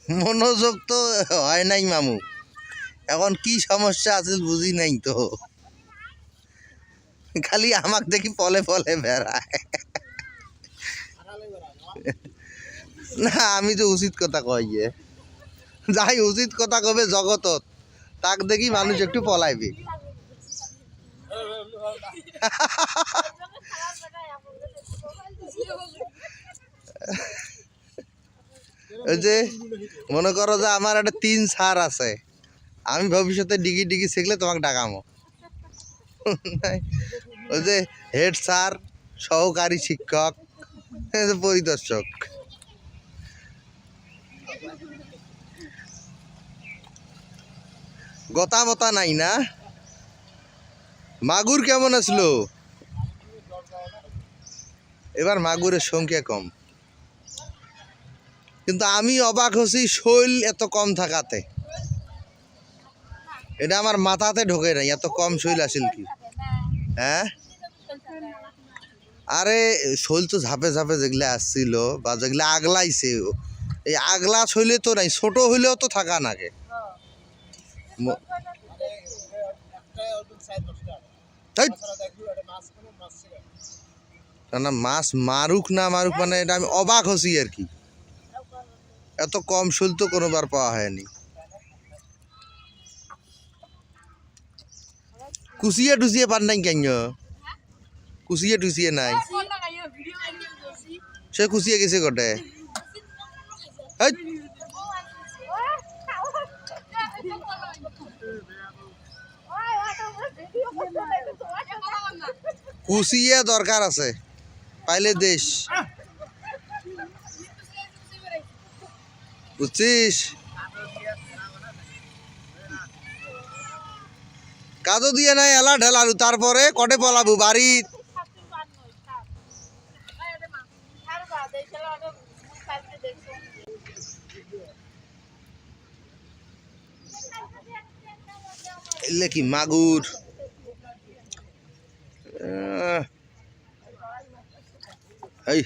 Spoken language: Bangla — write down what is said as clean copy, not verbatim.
মনোযোগ তো হয় নাই মামু, এখন কি সমস্যা আছে বুঝি নাই তো, খালি আমাক দেখি পলে পলে বেড়ায়। না আমি তো উচিত কথা কই, যাই উচিত কথা কবে জগতত তাক দেখি মানুষ একটু পলাইবে। ওই যে মনে করো যে আমার একটা 3 স্যার আছে, আমি ভবিষ্যতে ডিগি ডিগি শিখলে তোমাকে ডাকামো। ওই যে হেড স্যার, সহকারী শিক্ষক, পরিদর্শক। গতা মতা নাই না। মাগুর কেমন আসলো? এবার মাগুরের সংখ্যা কম, কিন্তু আমি অবাক হচ্ছি শৈল এত কম থাকাতে। এটা আমার মাথাতে ঢোকে নাই, এত কম শৈল আসিল কি? হ্যাঁ আরে শৈল তো ঝাপে ঝাপে যেগুলো আসছিল বা যেগুলো আগলাইছে, এই আগলা শৈলে তো নাই, ছোট হইলেও তো থাকা নাগে। না মাছ মারুক না মারুক, মানে এটা আমি অবাক হচ্ছি আর কি, এত কম শৈল তো কোনোবার পাওয়া হয়নি। কুচিয়ে টুচিয়ে পার নাই কেন? কুচিয়ে টুচিয়ে নাই, সে কুচিয়ে গেছে কটে। কুচিয়ে দরকার আছে, পাইলে দেশ, বুঝছিস? কাদো দিয়ে নাই এলা ঢেলালু, তারপরে কটে পলাবু বাড়ি। এলে কি মাগুর, এই